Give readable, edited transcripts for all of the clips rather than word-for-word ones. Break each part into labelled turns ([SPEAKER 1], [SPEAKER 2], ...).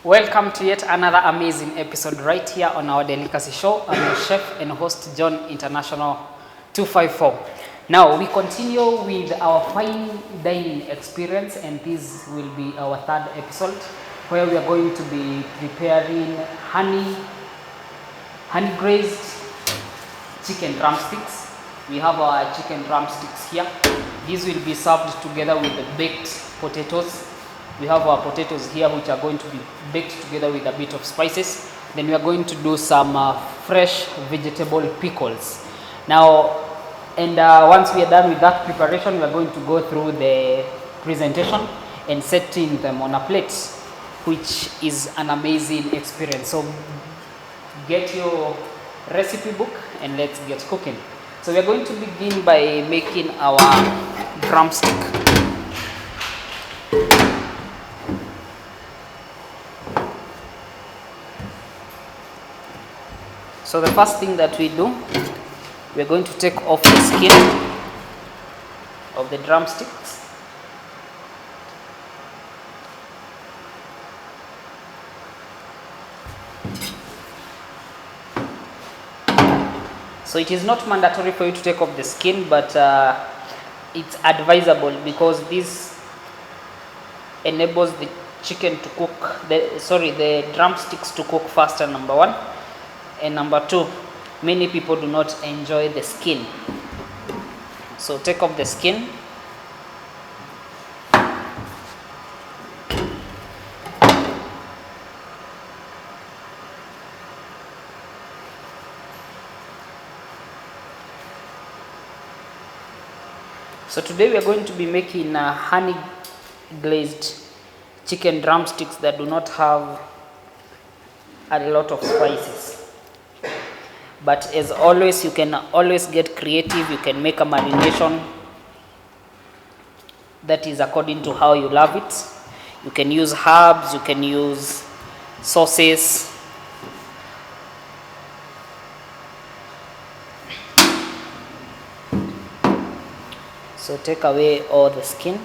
[SPEAKER 1] Welcome to yet another amazing episode right here on our Delicacy show. I'm your chef and host John International 254. Now we continue with our fine dining experience, and this will be our third episode where we are going to be preparing honey grazed chicken drumsticks. We have our chicken drumsticks here. These will be served together with the baked potatoes. We have our potatoes here which are going to be baked together with a bit of spices. Then we are going to do some fresh vegetable pickles. Now, once we are done with that preparation, we are going to go through the presentation and setting them on a plate, which is an amazing experience. So get your recipe book and let's get cooking. So we are going to begin by making our drumstick. So the first thing that we do, we are going to take off the skin of the drumsticks. So it is not mandatory for you to take off the skin, but it's advisable because this enables the chicken to cook, the drumsticks to cook faster, number one. And number two, many people do not enjoy the skin. So take off the skin. So today we are going to be making honey glazed chicken drumsticks that do not have a lot of spices. But as always, you can always get creative. You can make a marination that is according to how you love it. You can use herbs, you can use sauces. So take away all the skin.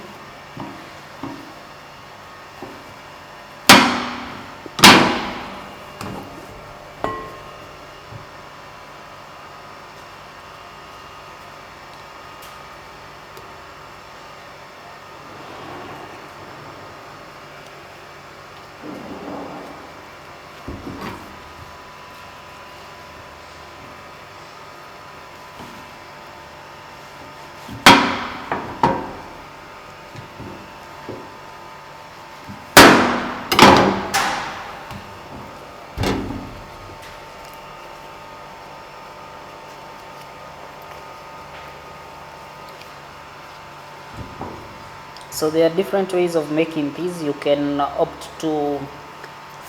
[SPEAKER 1] So there are different ways of making these. You can opt to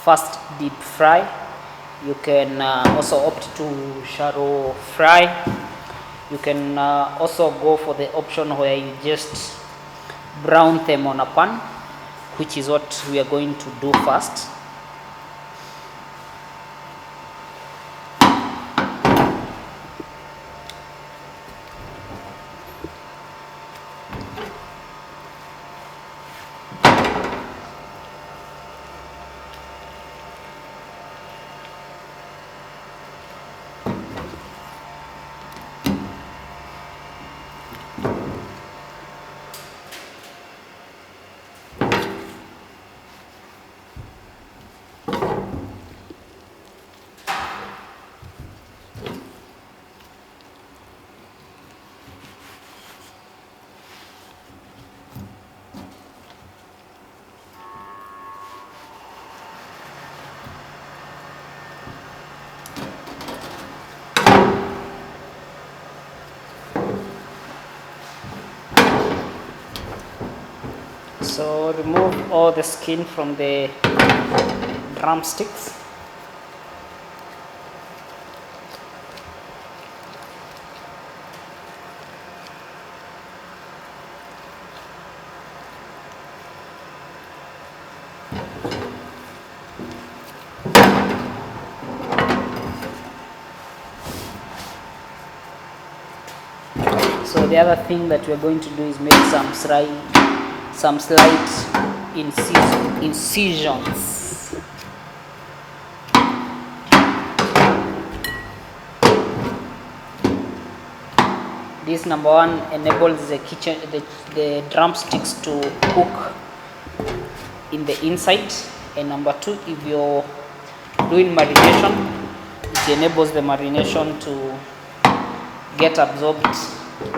[SPEAKER 1] fast deep fry. You can also opt to shallow fry. You can also go for the option where you just brown them on a pan, which is what we are going to do first. So remove all the skin from the drumsticks. So the other thing that we're going to do is make some slight incisions This number one enables the drumsticks to cook in the inside, and number two, if you're doing marination, it enables the marination to get absorbed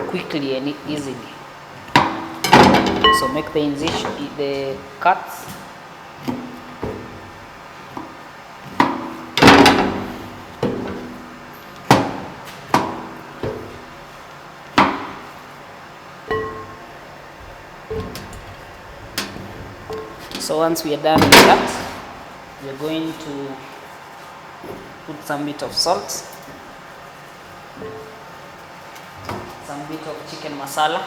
[SPEAKER 1] quickly and easily. So make the cuts. So once we are done with that, we are going to put some bit of salt, some bit of chicken masala,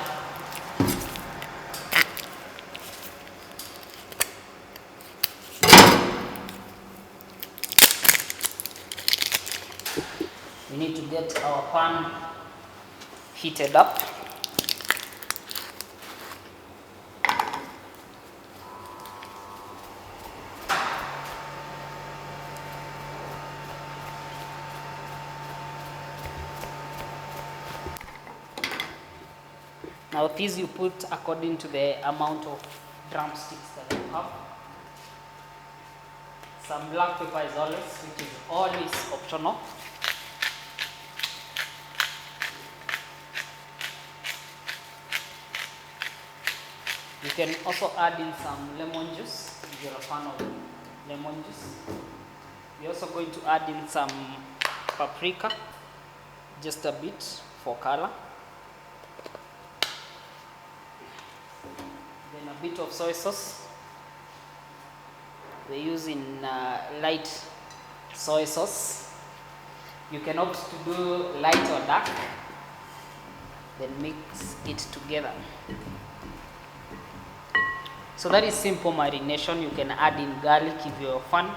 [SPEAKER 1] we need to get our pan heated up. Now these you put according to the amount of drumsticks that you have. Some black pepper is always optional. You can also add in some lemon juice if you're a fan of lemon juice. We're also going to add in some paprika, just a bit for color. Then a bit of soy sauce. We're using light soy sauce. You can opt to do light or dark. Then mix it together. So that is simple marination. You can add in garlic if you're a fan.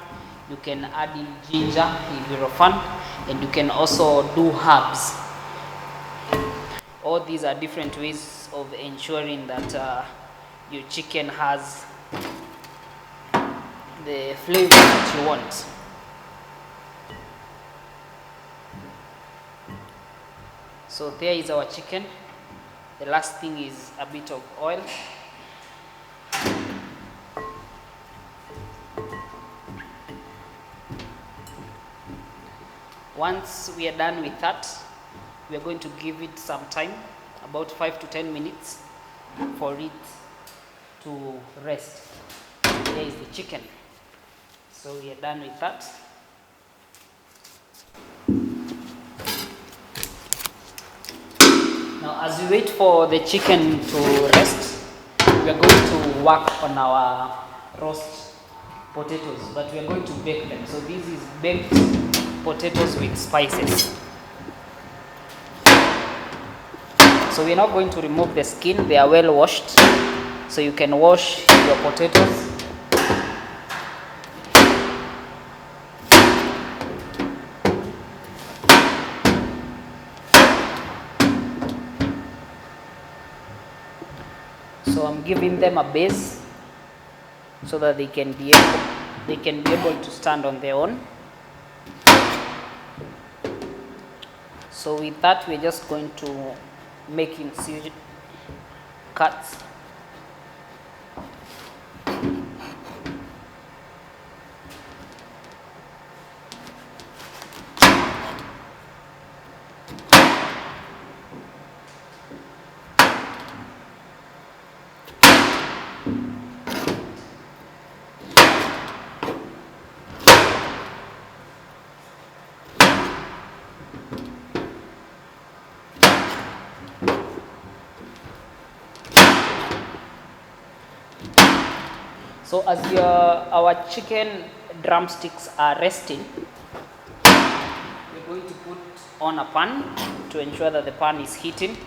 [SPEAKER 1] You can add in ginger if you're a fan. And you can also do herbs. All these are different ways of ensuring that your chicken has the flavor that you want. So there is our chicken. The last thing is a bit of oil. Once we are done with that, we are going to give it some time, about 5 to 10 minutes, for it to rest. There is the chicken. So we are done with that. Now as we wait for the chicken to rest, we are going to work on our roast potatoes, but we are going to bake them. So this is baked potatoes with spices. So we are now going to remove the skin. They are well washed, so you can wash your potatoes. So I'm giving them a base so that they can be able to stand on their own. So with that, we're just going to make incision cuts. So as our chicken drumsticks are resting, we're going to put on a pan to ensure that the pan is heating.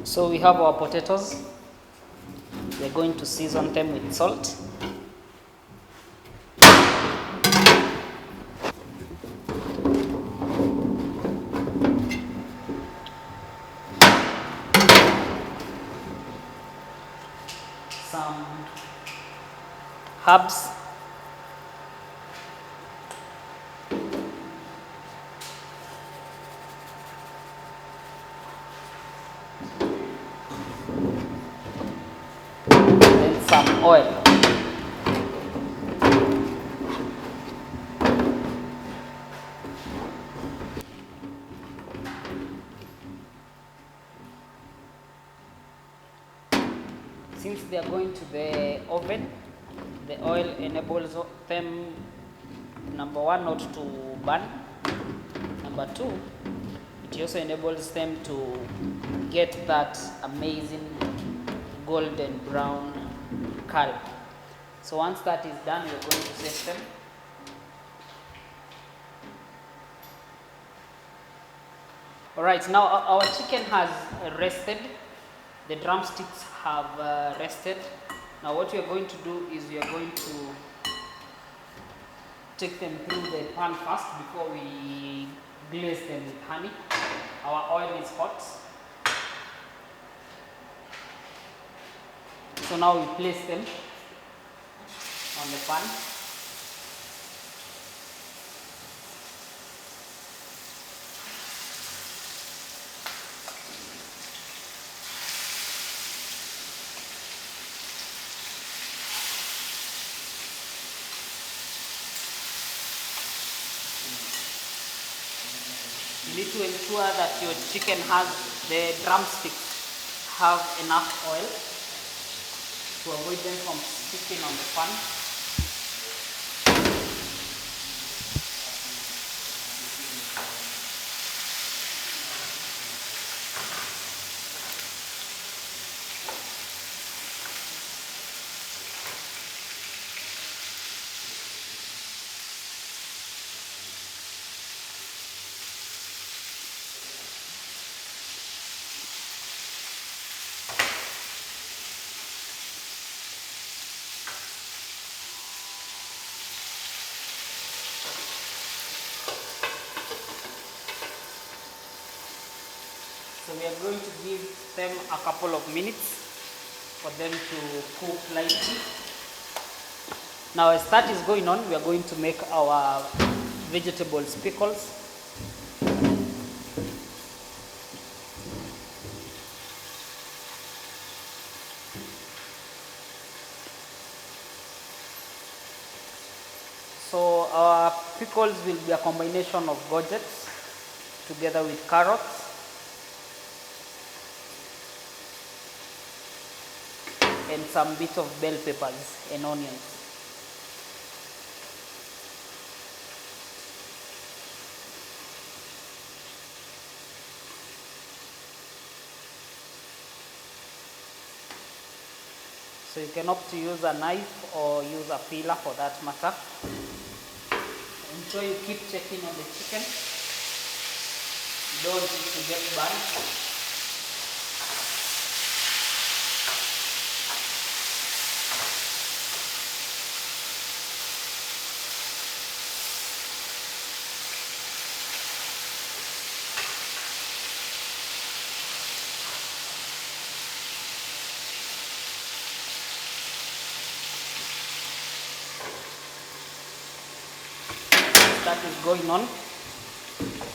[SPEAKER 1] So we have our potatoes. We're going to season them with salt. Some herbs. Then some oil. Since they are going to the oven, the oil enables them, number one, not to burn. Number two, it also enables them to get that amazing golden brown color. So once that is done, we're going to set them. Alright, now our chicken has rested. The drumsticks have rested. Now what we are going to do is we are going to take them through the pan first before we glaze them with honey. Our oil is hot. So now we place them on the pan. You need to ensure that your chicken has, the drumsticks have enough oil to avoid them from sticking on the pan. So we are going to give them a couple of minutes for them to cook lightly. Now as that is going on, we are going to make our vegetables pickles. So our pickles will be a combination of gourgets together with carrots, and some bits of bell peppers and onions. So you can opt to use a knife or use a peeler for that matter. Ensure you keep checking on the chicken. You don't want it to get burnt. That is going on,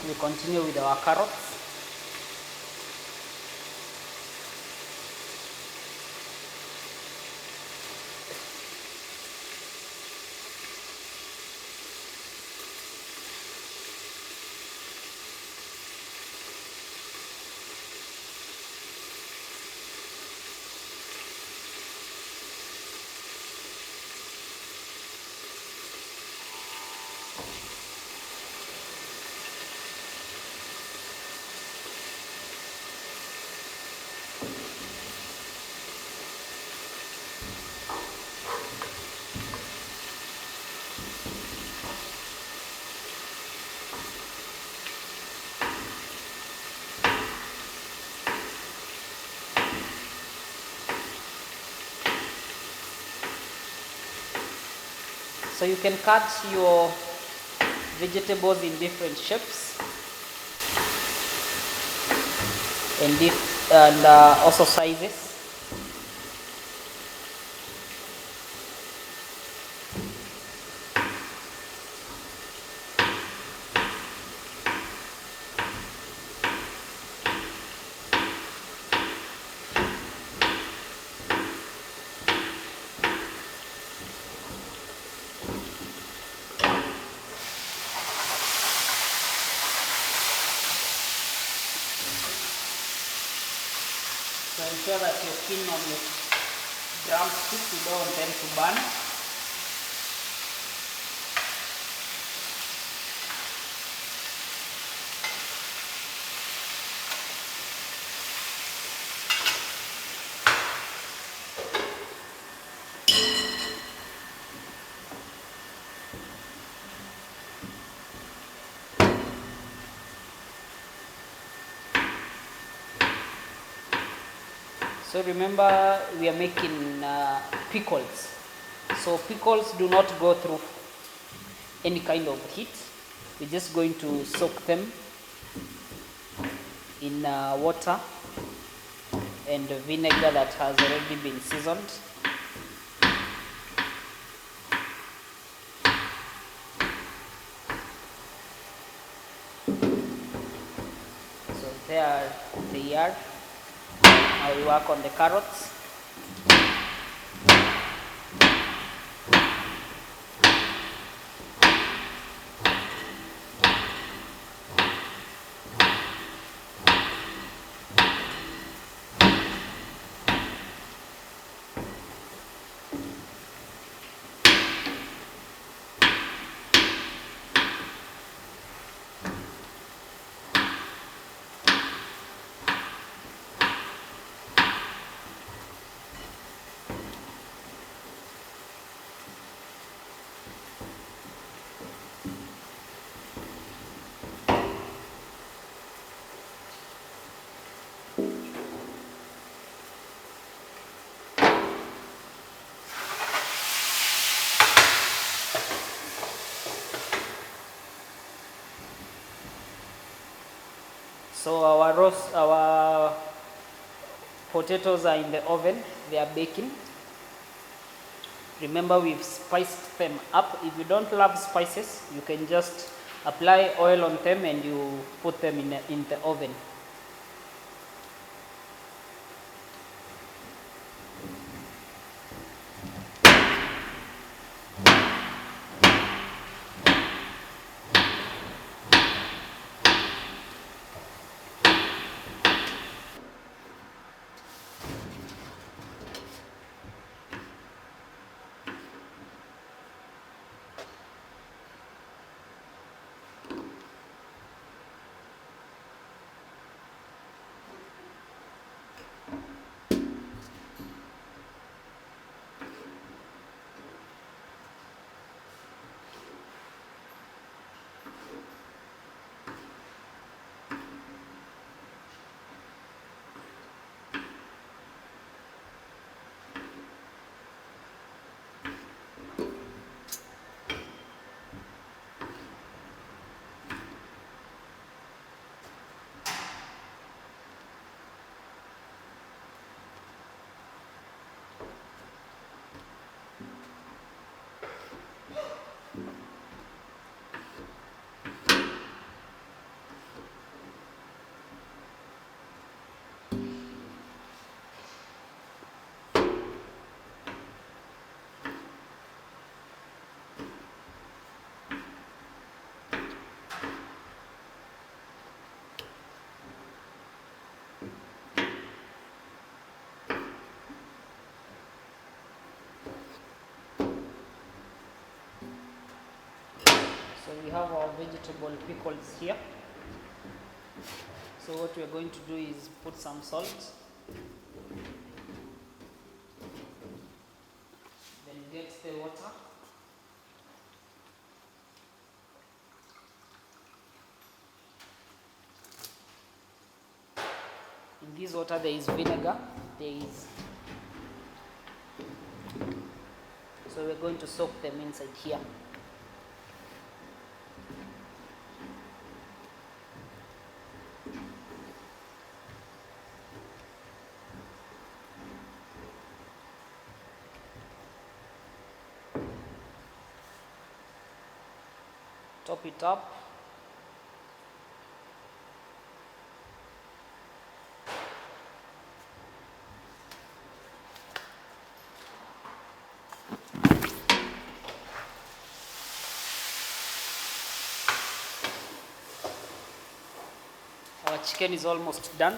[SPEAKER 1] we continue with our carrots. So you can cut your vegetables in different shapes and also sizes. So ensure that you're keen on your drumsticks, you don't want them to burn. So remember, we are making pickles. So pickles do not go through any kind of heat. We're just going to soak them in water and vinegar that has already been seasoned. So there they are. Now we work on the carrots. So our potatoes are in the oven, they are baking. Remember, we've spiced them up. If you don't love spices, you can just apply oil on them and you put them in the oven. So we have our vegetable pickles here. So what we are going to do is put some salt, then get the water. In this water there is vinegar, so So we're going to soak them inside here. Top it up. Our chicken is almost done.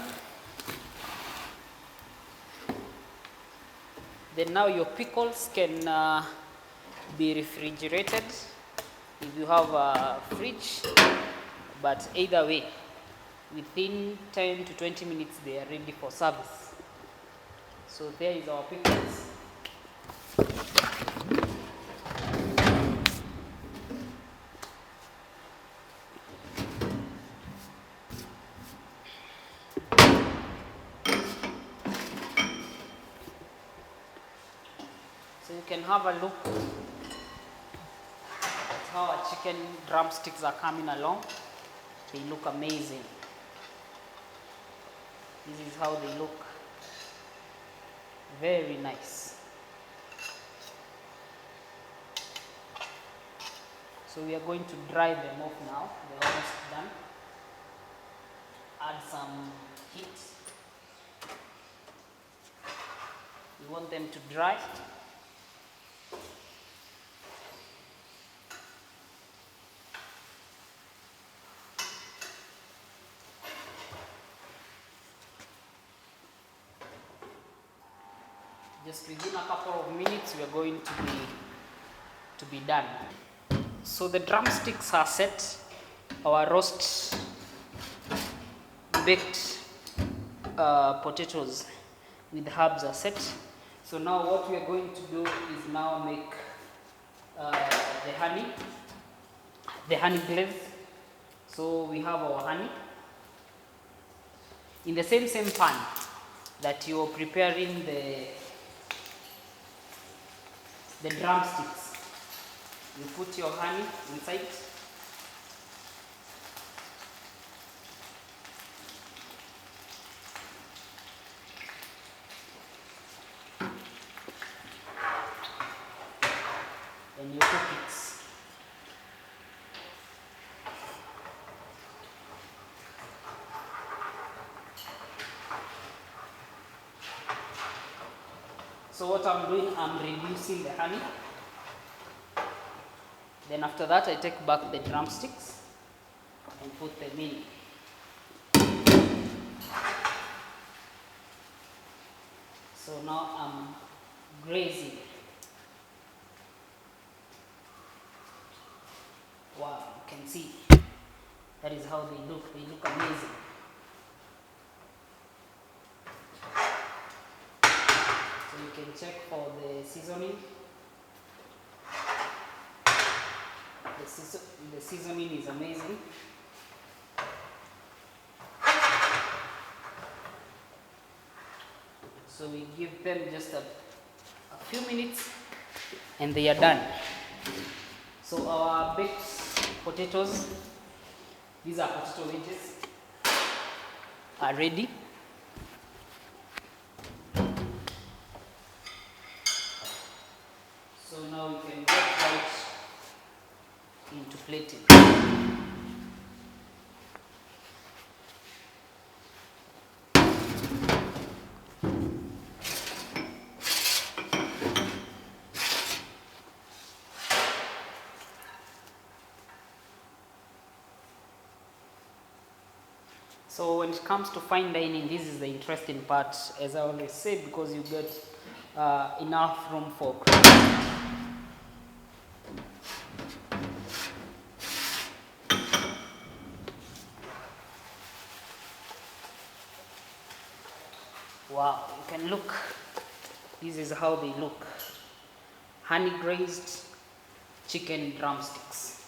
[SPEAKER 1] Then now your pickles can be refrigerated if you have a fridge, but either way, within 10 to 20 minutes they are ready for service. So there is our pickles. So you can have a look at how our chicken drumsticks are coming along. They look amazing. This is how they look. Very nice. So we are going to dry them off now. They're almost done. Add some heat. We want them to dry. Just within a couple of minutes, we are going to be done. So the drumsticks are set. Our roast baked potatoes with herbs are set. So now what we are going to do is now make the honey glaze. So we have our honey in the same pan that you are preparing the drumsticks. You put your honey inside. And you cook it. So what I'm doing, I'm reducing the honey. Then after that, I take back the drumsticks and put them in. So now I'm grazing. Wow, you can see. That is how they look. They look amazing. So you can check for the seasoning. The seasoning is amazing. So we give them just a few minutes and they are done. So our baked potatoes, these are potato wedges, are ready. So now we can get right into plating. So when it comes to fine dining, this is the interesting part, as I always say, because you get enough room for creativity. Wow, you can look. This is how they look. Honey glazed chicken drumsticks.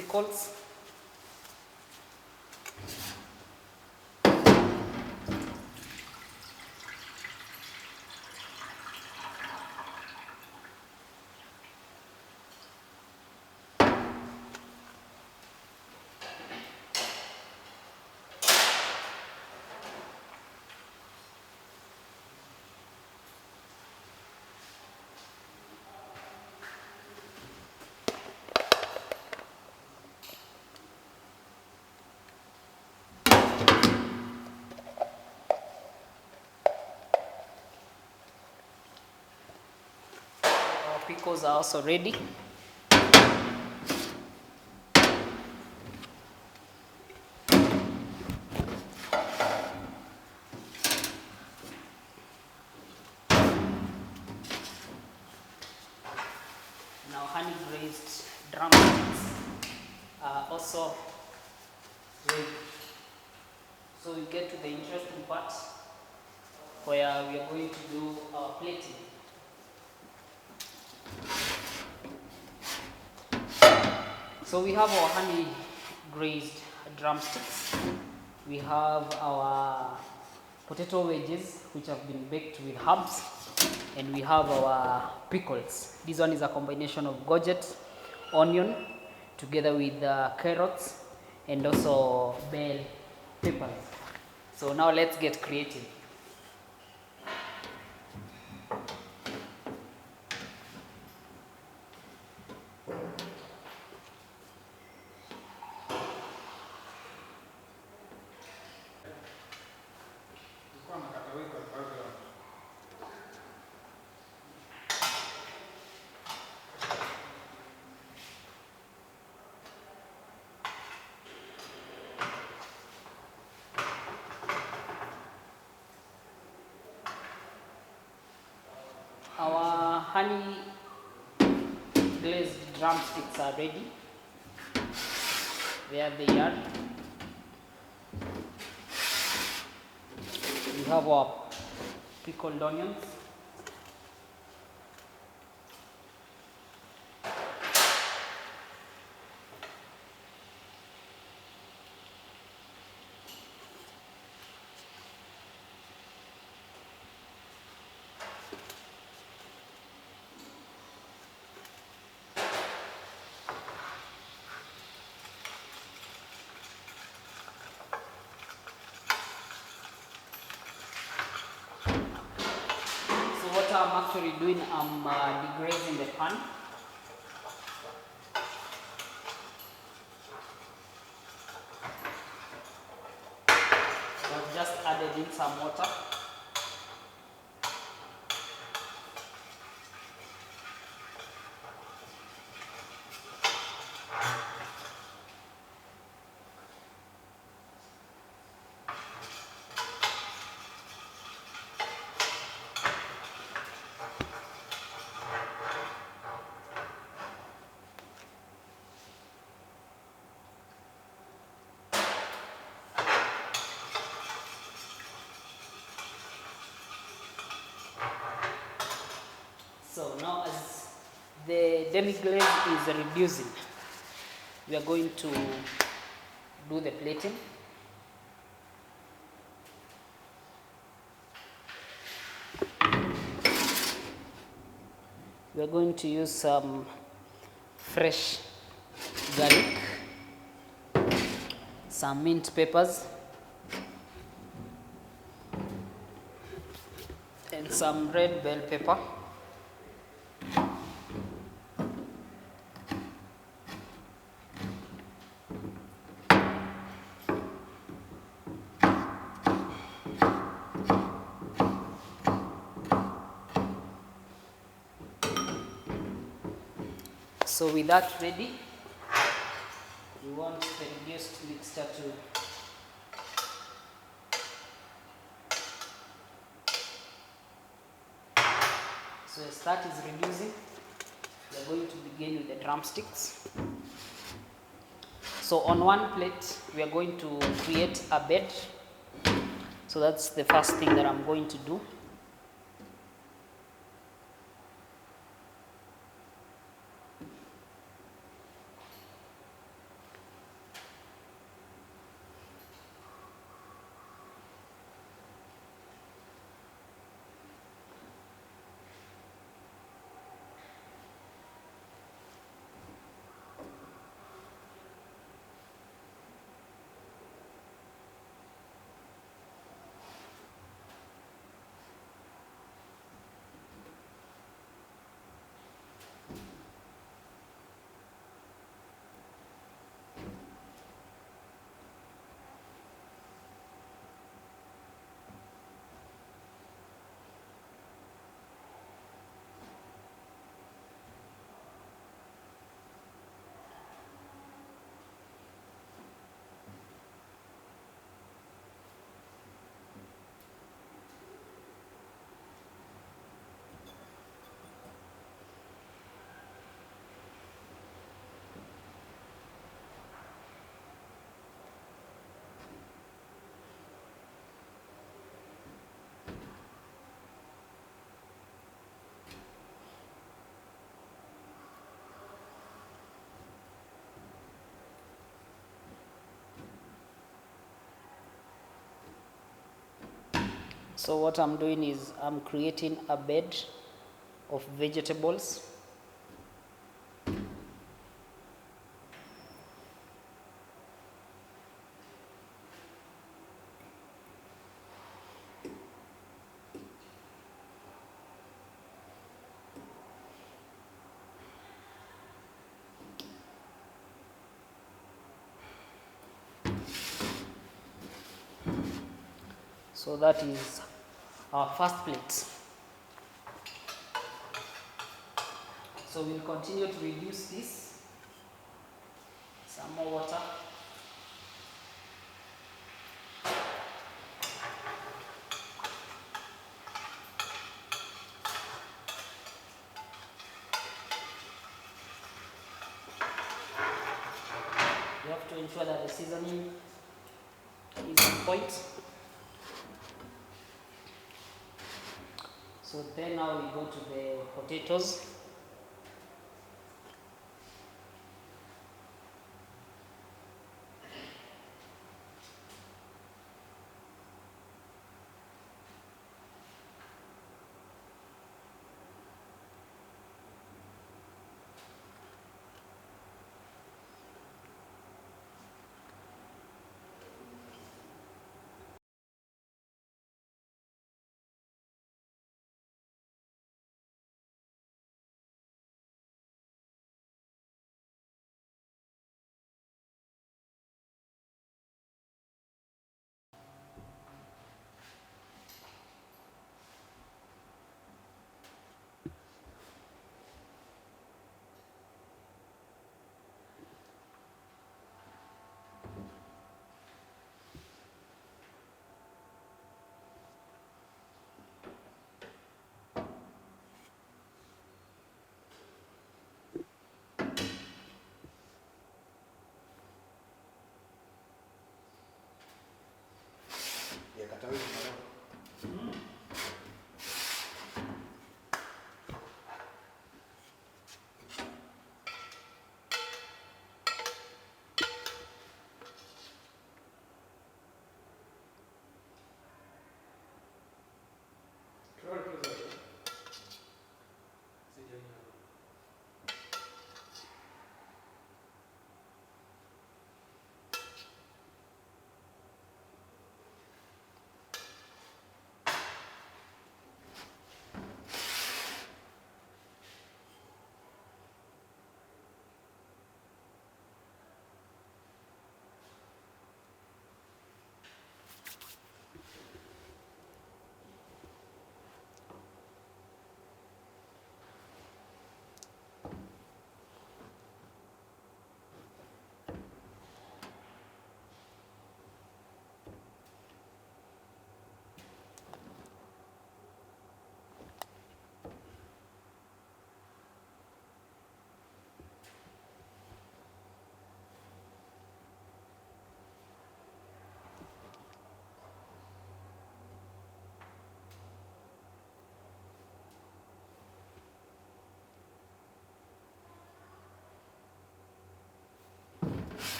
[SPEAKER 1] pickles. Our pickles are also ready. Now honey glazed drumsticks are also ready. So we get to the interesting part where we are going to do our plating. So we have our honey glazed drumsticks. We have our potato wedges which have been baked with herbs, and we have our pickles. This one is a combination of courgette, onion, together with carrots and also bell peppers. So now let's get creative. Our honey glazed drumsticks are ready. There they are. We have our pickled onions. What I'm actually doing, I'm degrazing the pan. So I've just added in some water. So now as the demi-glaze is reducing, we are going to do the plating. We are going to use some fresh garlic, some mint peppers, and some red bell pepper. So with that ready, we want the reduced mixture to So as that is reducing, we are going to begin with the drumsticks. So on one plate, we are going to create a bed. So that's the first thing that I'm going to do. So what I'm doing is I'm creating a bed of vegetables. So that is our first plate. So we'll continue to reduce this. Some more water. You have to ensure that the seasoning is on point. So then now we go to the potatoes.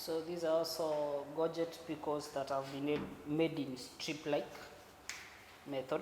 [SPEAKER 1] So these are also gorget pickles that have been made in strip-like method.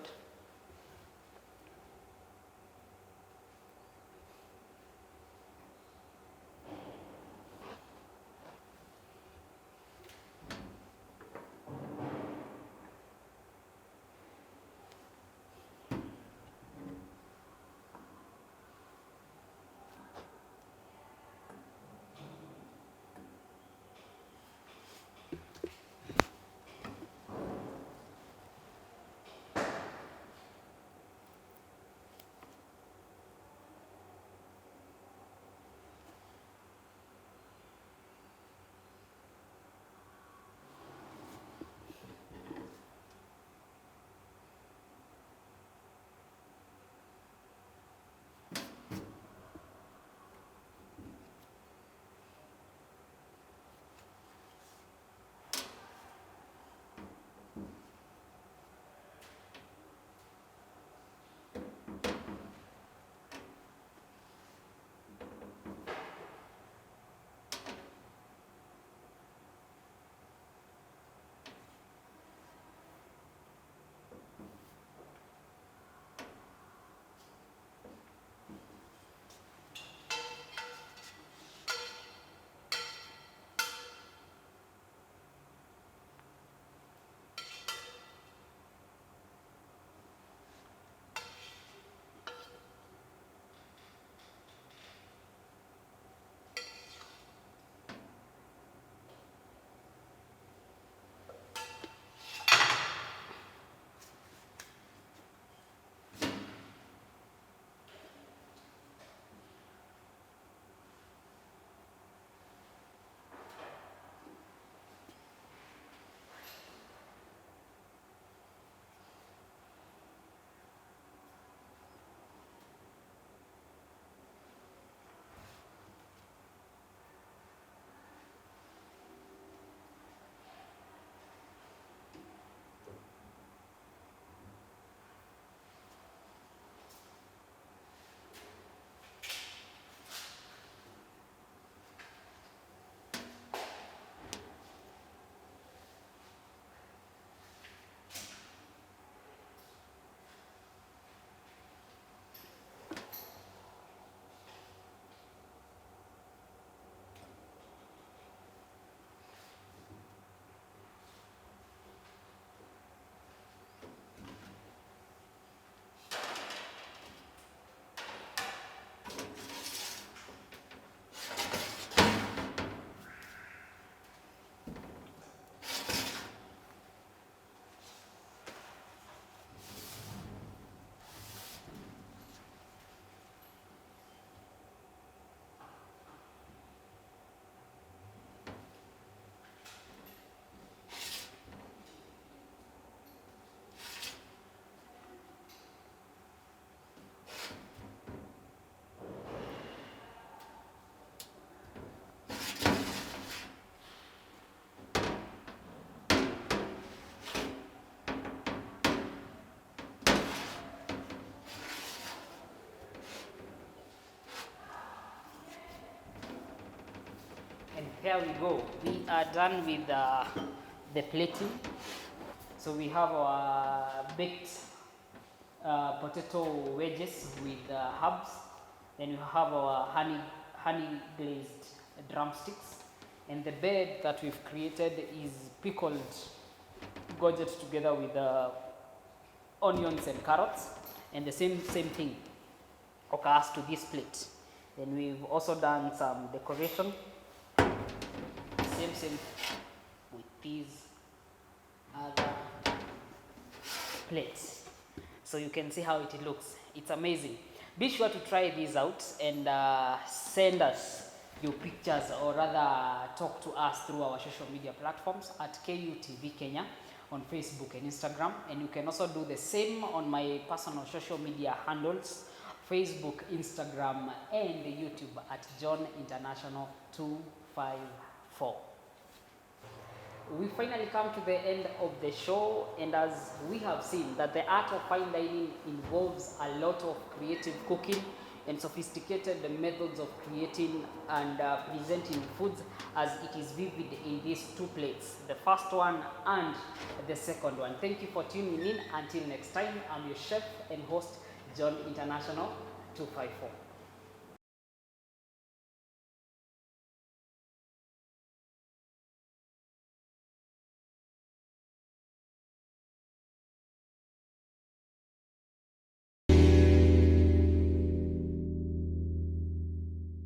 [SPEAKER 1] And here we go. We are done with the plating. So we have our baked potato wedges with herbs. Then we have our honey glazed drumsticks. And the bed that we've created is pickled gorget together with onions and carrots. And the same thing occurs to this plate. Then we've also done some decoration. Same with these other plates. So you can see how it looks. It's amazing. Be sure to try these out and send us your pictures, or rather talk to us through our social media platforms at KUTV Kenya on Facebook and Instagram. And you can also do the same on my personal social media handles, Facebook, Instagram, and YouTube at John International 254. We finally come to the end of the show, and as we have seen that the art of fine dining involves a lot of creative cooking and sophisticated methods of creating and presenting foods, as it is vivid in these two plates, the first one and the second one. Thank you for tuning in. Until next time, I'm your chef and host, John International 254.